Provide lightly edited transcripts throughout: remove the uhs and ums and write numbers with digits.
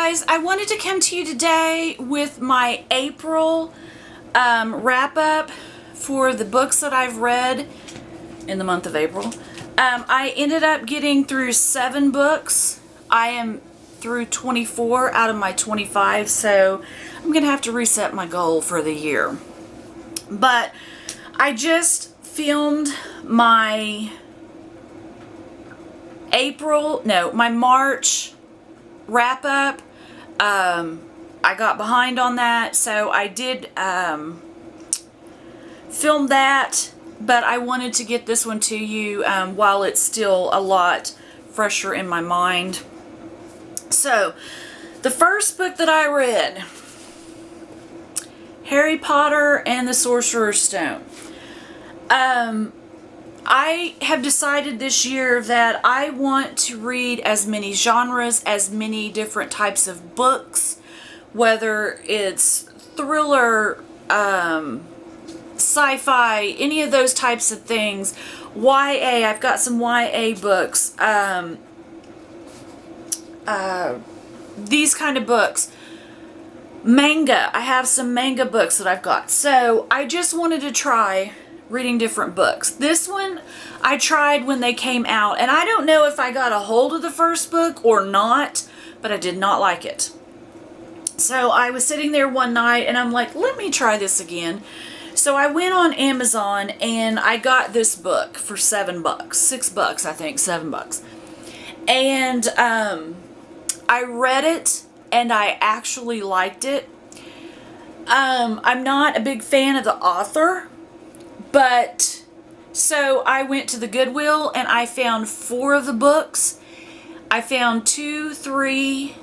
guys, I wanted to come to you today with my April wrap up for the books that I've read in the month of April. I ended up getting through 7 books. I am through 24 out of my 25, so I'm gonna have to reset my goal for the year. But I just filmed my my March wrap up. I got behind on that, so I did film that, but I wanted to get this one to you while it's still a lot fresher in my mind. So, the first book that I read, Harry Potter and the Sorcerer's Stone. I have decided this year that I want to read as many genres, as many different types of books, whether it's thriller, sci-fi, any of those types of things. YA, I've got some YA books, these kind of books. Manga, I have some manga books that I've got. So I just wanted to try reading different books. This one I tried when they came out, and I don't know if I got a hold of the first book or not, but I did not like it. So I was sitting there one night and I'm like, let me try this again. So I went on Amazon and I got this book for $7, $6 I think, $7. And I read it and I actually liked it. I'm not a big fan of the author, but so I went to the Goodwill and I found 4 of the books. I found 2, 3,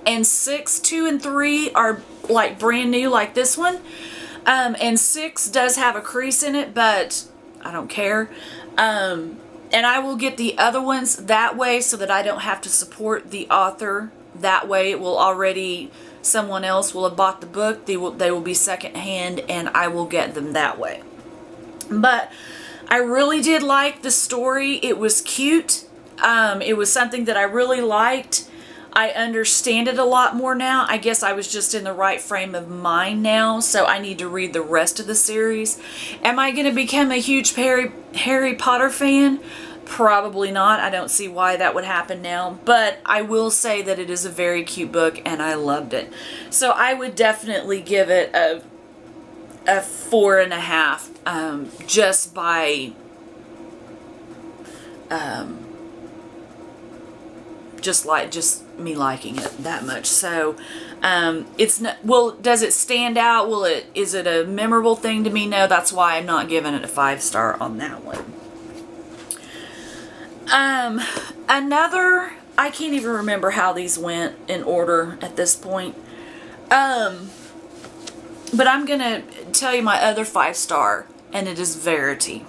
and 6. 2 and 3 are like brand new, like this one. And 6 does have a crease in it, but I don't care. And I will get the other ones that way so that I don't have to support the author. That way it will already, someone else will have bought the book. They will be secondhand, and I will get them that way. But I really did like the story. It was cute. It was something that I really liked. I understand it a lot more now. I guess I was just in the right frame of mind now, so I need to read the rest of the series. Am I going to become a huge Harry Potter fan? Probably not. I don't see why that would happen now, but I will say that it is a very cute book and I loved it. So I would definitely give it a 4.5, just by just me liking it that much. So it's not, well, does it stand out? Is it a memorable thing to me? No, that's why I'm not giving it a 5-star on that one. Another, I can't even remember how these went in order at this point. But I'm gonna tell you my other 5-star, and it is Verity.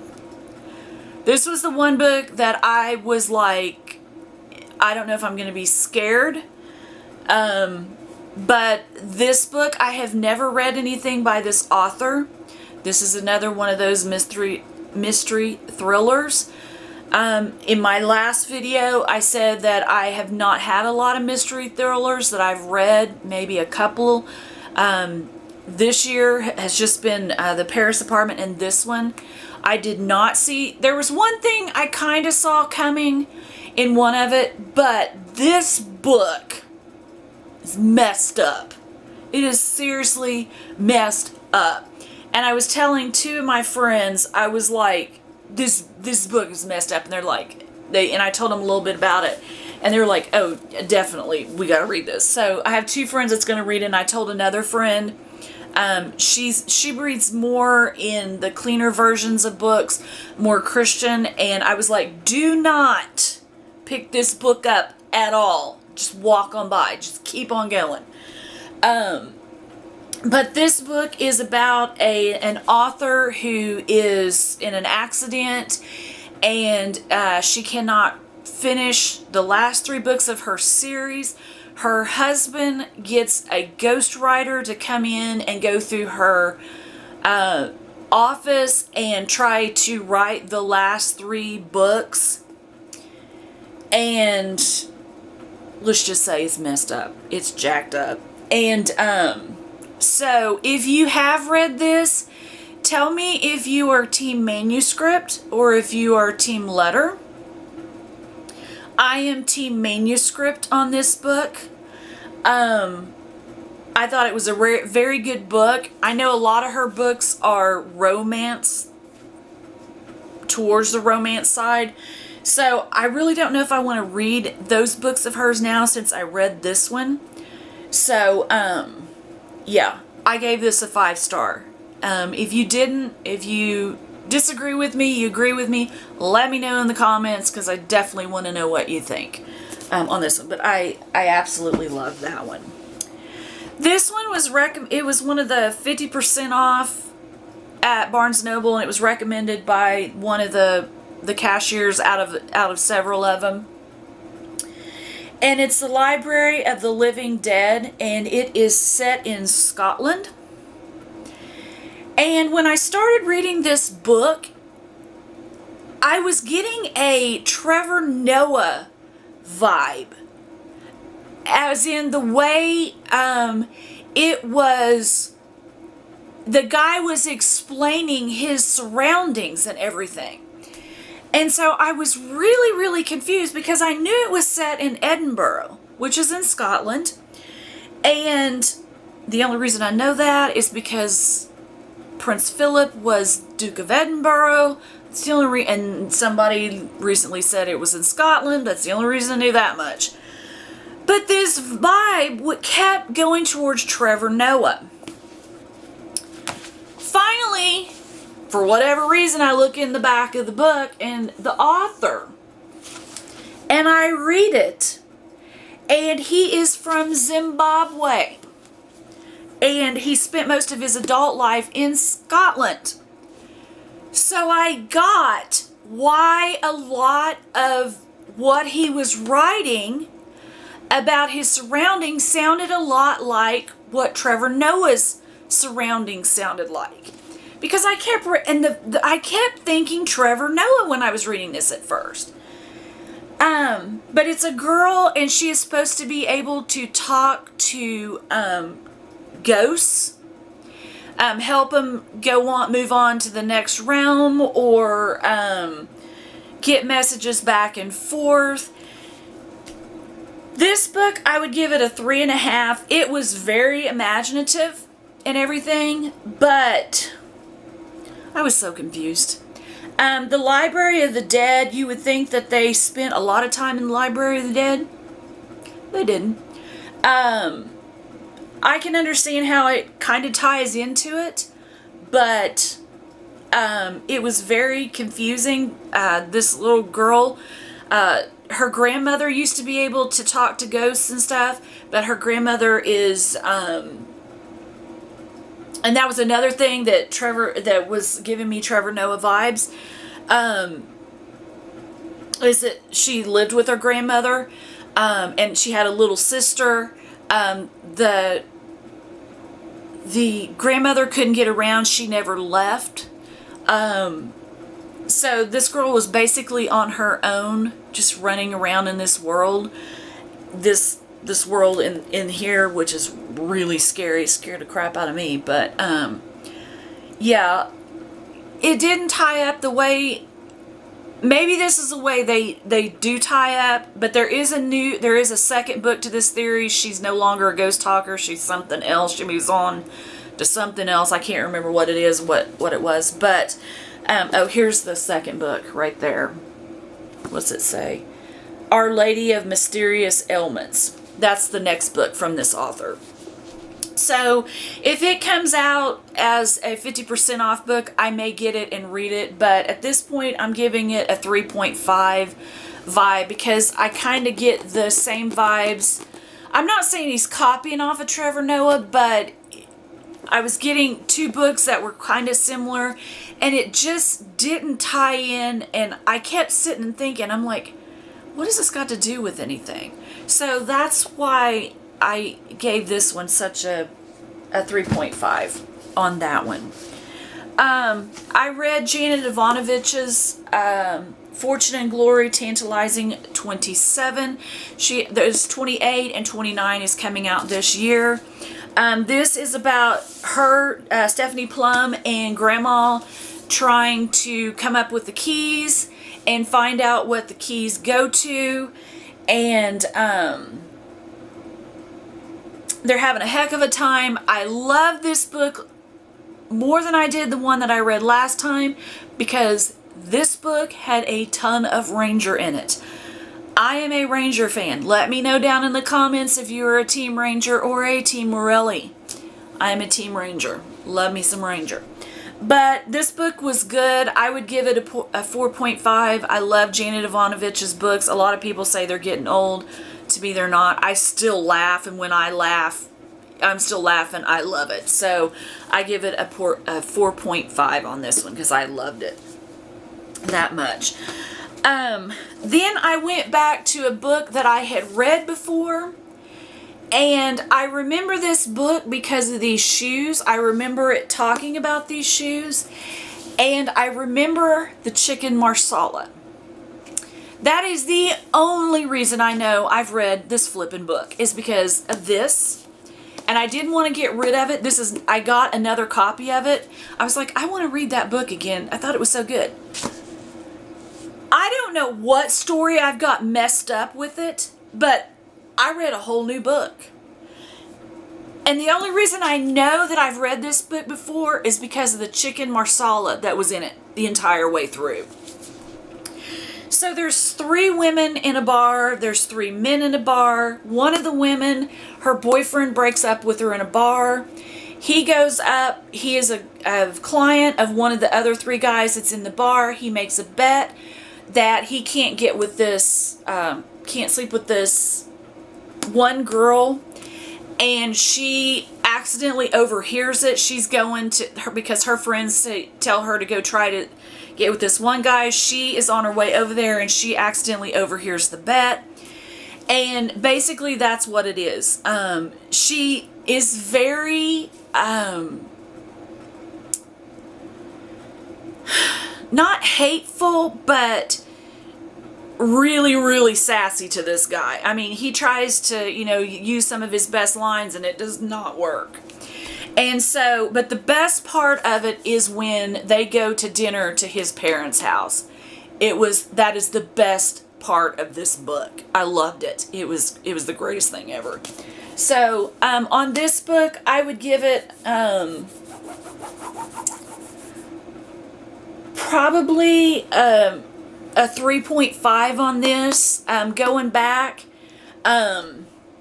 This was the one book that I was like, I don't know if I'm gonna be scared. But this book, I have never read anything by this author. This is another one of those mystery thrillers. In my last video, I said that I have not had a lot of mystery thrillers that I've read, maybe a couple. This year has just been The Paris Apartment and this one. I did not see, there was one thing I kind of saw coming in one of it, but this book is messed up. It is seriously messed up. And I was telling 2 of my friends, I was like, this book is messed up, and they're like, and I told them a little bit about it, and they were like, oh, definitely, we gotta read this. So I have 2 friends that's gonna read it, and I told another friend, she reads more in the cleaner versions of books, more Christian, and I was like, do not pick this book up at all. Just walk on by. Just keep on going. But this book is about an author who is in an accident, and she cannot finish the last 3 books of her series. Her husband gets a ghostwriter to come in and go through her office and try to write the last 3 books. And let's just say it's messed up. It's jacked up. And so if you have read this, tell me if you are team manuscript or if you are team letter. I am team manuscript on this book. I thought it was a very good book. I know a lot of her books are romance, towards the romance side. So I really don't know if I want to read those books of hers now since I read this one. So, yeah, I gave this a 5-star. If you disagree with me, you agree with me, let me know in the comments because I definitely want to know what you think on this one. But I absolutely love that one. This one was it was one of the 50% off at Barnes & Noble, and it was recommended by one of the cashiers out of several of them. And it's The Library of the Living Dead, and it is set in Scotland. And when I started reading this book, I was getting a Trevor Noah vibe. As in the way it was, the guy was explaining his surroundings and everything. And so I was really, really confused because I knew it was set in Edinburgh, which is in Scotland. And the only reason I know that is because Prince Philip was Duke of Edinburgh. It's the only and somebody recently said it was in Scotland. That's the only reason I knew that much. But this vibe kept going towards Trevor Noah. Finally, for whatever reason, I look in the back of the book and the author, and I read it, and he is from Zimbabwe, and he spent most of his adult life in Scotland. So I got why a lot of what he was writing about his surroundings sounded a lot like what Trevor Noah's surroundings sounded like. Because I kept I kept thinking Trevor Noah when I was reading this at first. But it's a girl, and she is supposed to be able to talk to ghosts, help them move on to the next realm, or get messages back and forth. This book, I would give it a 3.5. It was very imaginative and everything, but I was so confused. The Library of the Dead, you would think that they spent a lot of time in the Library of the Dead. They didn't. I can understand how it kind of ties into it, but it was very confusing. This little girl, her grandmother used to be able to talk to ghosts and stuff, but her grandmother is... and that was another thing that was giving me Trevor Noah vibes, is that she lived with her grandmother, and she had a little sister. The grandmother couldn't get around. She never left. So this girl was basically on her own, just running around in this world. This world in here, which is really scary, scared the crap out of me. But yeah, it didn't tie up the way. Maybe this is the way they do tie up. But there is a second book to this theory. She's no longer a ghost talker. She's something else. She moves on to something else. I can't remember what it is, what it was. But oh, here's the second book right there. What's it say? Our Lady of Mysterious Ailments. That's the next book from this author. So if it comes out as a 50% off book, I may get it and read it. But at this point, I'm giving it a 3.5 vibe because I kind of get the same vibes. I'm not saying he's copying off of Trevor Noah, but I was getting two books that were kind of similar, and it just didn't tie in. And I kept sitting and thinking, I'm like, what has this got to do with anything? So that's why I gave this one such a 3.5 on that one. I read Janet Ivanovich's Fortune and Glory, Tantalizing 27. There's 28 and 29 is coming out this year. This is about her, Stephanie Plum, and Grandma trying to come up with the keys and find out what the keys go to. And they're having a heck of a time. I love this book more than I did the one that I read last time, because this book had a ton of Ranger in it. I am a Ranger fan. Let me know down in the comments if you are a Team Ranger or a Team Morelli. I am a Team Ranger. Love me some Ranger. But this book was good. I would give it a 4.5. I love Janet Ivanovich's books. A lot of people say they're getting old. To me, they're not. I still laugh, and when I laugh, I'm still laughing. I love it. So I give it a 4.5 on this one because I loved it that much. Then I went back to a book that I had read before, and I remember this book because of these shoes. I remember it talking about these shoes, and I remember the Chicken Marsala. That is the only reason I know I've read this flippin' book, is because of this. And I didn't want to get rid of it. I got another copy of it. I was like, I want to read that book again. I thought it was so good. I don't know what story I've got messed up with it, but I read a whole new book. And the only reason I know that I've read this book before is because of the Chicken Marsala that was in it the entire way through. So there's 3 women in a bar, there's 3 men in a bar. One of the women, her boyfriend breaks up with her in a bar. He goes up, he is a client of one of the other 3 guys that's in the bar. He makes a bet that he can't get with this, can't sleep with this one girl, and she accidentally overhears it. She's going to her because her friends tell her to go try to get with this one guy. She is on her way over there, and she accidentally overhears the bet. And basically that's what it is. She is very not hateful, but really, really sassy to this guy. I mean, he tries to, use some of his best lines, and it does not work. And so, but the best part of it is when they go to dinner to his parents' house. That is the best part of this book. I loved it. It was the greatest thing ever. So, on this book, I would give it, probably, a 3.5 on this. Going back,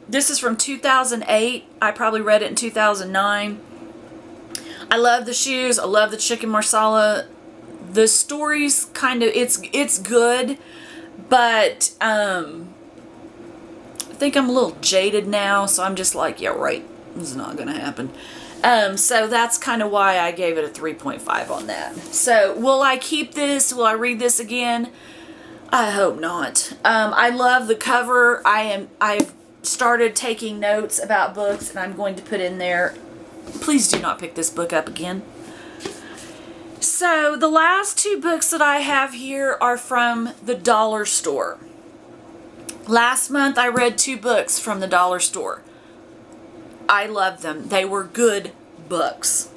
this is from 2008. I probably read it in 2009. I love the shoes. I love the Chicken Marsala. The story's kind of, it's good, but I think I'm a little jaded now, so I'm just like, yeah, right, this is not gonna happen. So that's kind of why I gave it a 3.5 on that. So will I keep this? Will I read this again? I hope not. I love the cover. I've started taking notes about books, and I'm going to put in there, please do not pick this book up again. So the last 2 books that I have here are from the dollar store. Last month I read 2 books from the dollar store. I loved them. They were good books.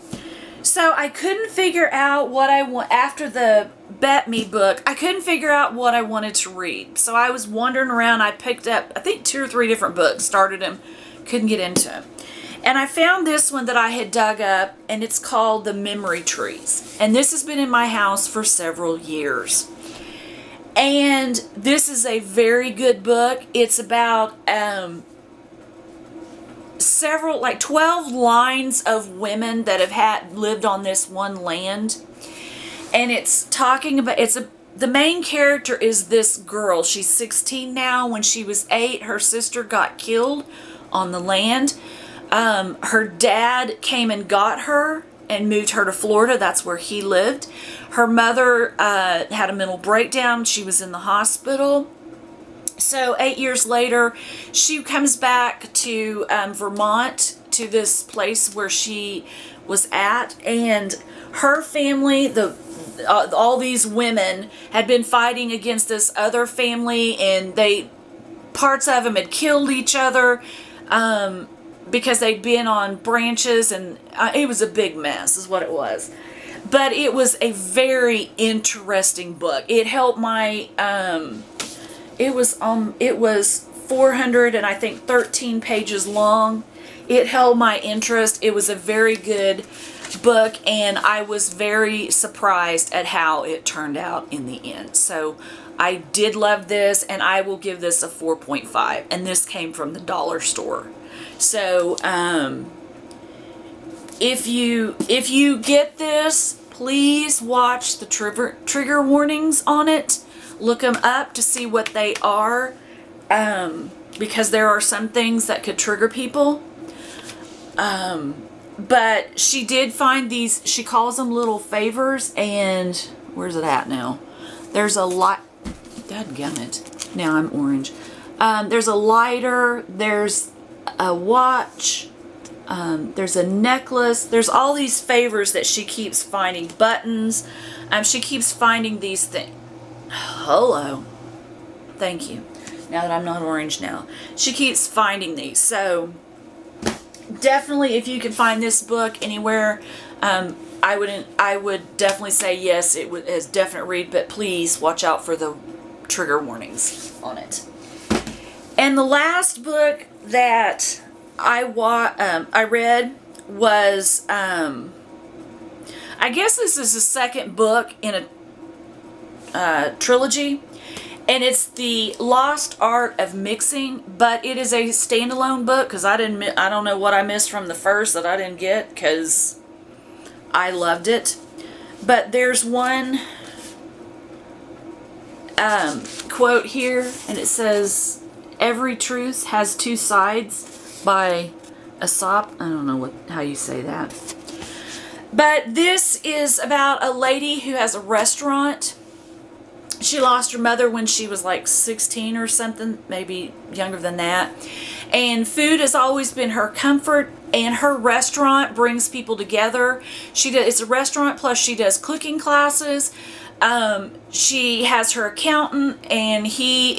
So I couldn't figure out what I want after the Bet Me book. I couldn't figure out what I wanted to read. So I was wandering around. I picked up, I think, 2 or 3 different books, started them, couldn't get into them. And I found this one that I had dug up, and it's called The Memory Trees. And this has been in my house for several years. And this is a very good book. It's about 12 lines of women that have lived on this one land. And it's talking about, the main character is this girl. She's 16 now. When she was 8, her sister got killed on the land. Her dad came and got her and moved her to Florida. That's where he lived. Her mother had a mental breakdown. She was in the hospital. So 8 years later, she comes back to Vermont to this place where she was at, and her family, all these women had been fighting against this other family, and parts of them had killed each other because they'd been on branches, and it was a big mess is what it was. But it was a very interesting book. It helped my it was 400 and I think 13 pages long. It held my interest. It was a very good book, and I was very surprised at how it turned out in the end. So I did love this, and I will give this a 4.5, and this came from the dollar store. So if you get this, please watch the trigger warnings on it. Look them up to see what they are, because there are some things that could trigger people. But she did find these, she calls them little favors, and where's it at now? There's a lot, dadgummit, now I'm orange. There's a lighter, there's a watch, there's a necklace, there's all these favors that she keeps finding, buttons, she keeps finding these things. Hello. Thank you. Now that I'm not orange now. She keeps finding these, so definitely, if you can find this book anywhere, I would definitely say yes, it is definite read, but please watch out for the trigger warnings on it. And the last book that I read was, I guess this is the second book in a trilogy. And it's The Lost Art of Mixing, but it is a standalone book because I don't know what I missed from the first that I didn't get because I loved it. But there's one quote here, and it says, "Every truth has two sides," by Aesop. I don't know how you say that. But this is about a lady who has a restaurant. She lost her mother when she was like 16 or something, maybe younger than that. And food has always been her comfort, and her restaurant brings people together. It's a restaurant, plus she does cooking classes. She has her accountant, and he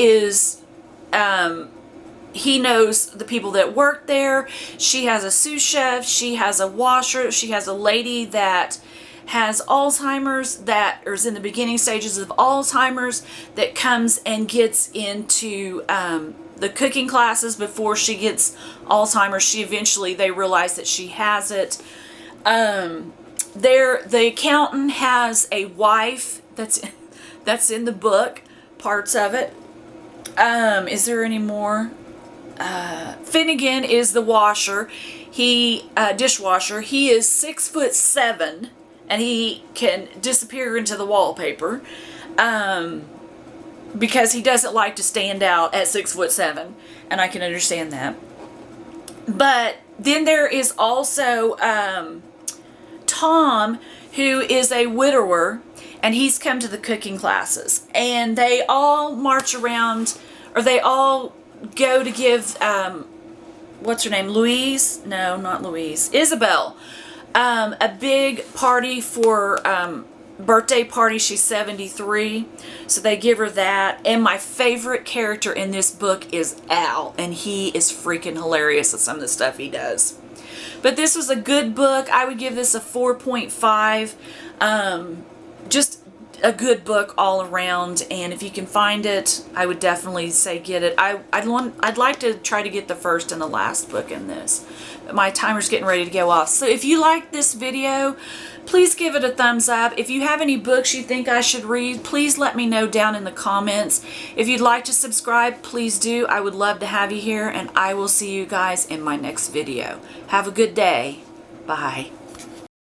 knows the people that work there. She has a sous chef. She has a washer. She has a lady that has Alzheimer's, that is in the beginning stages of Alzheimer's, that comes and gets into the cooking classes before she gets Alzheimer's. They realize that she has it. The accountant has a wife that's in the book, parts of it. Is there any more? Finnegan is the washer. Dishwasher. He is 6'7", and he can disappear into the wallpaper because he doesn't like to stand out at 6'7", and I can understand that. But then there is also Tom, who is a widower, and he's come to the cooking classes, and they all march around, or they all go to give what's her name, Louise? No, not Louise. Isabel. A big party for birthday party. She's 73, so they give her that. And my favorite character in this book is Al, and he is freaking hilarious at some of the stuff he does. But this was a good book. I would give this a 4.5. Just a good book all around, and if you can find it, I would definitely say get it. I'd like to try to get the first and the last book in this. My timer's getting ready to go off. So if you like this video, please give it a thumbs up. If you have any books you think I should read, please let me know down in the comments. If you'd like to subscribe, please do. I would love to have you here, and I will see you guys in my next video. Have a good day. Bye.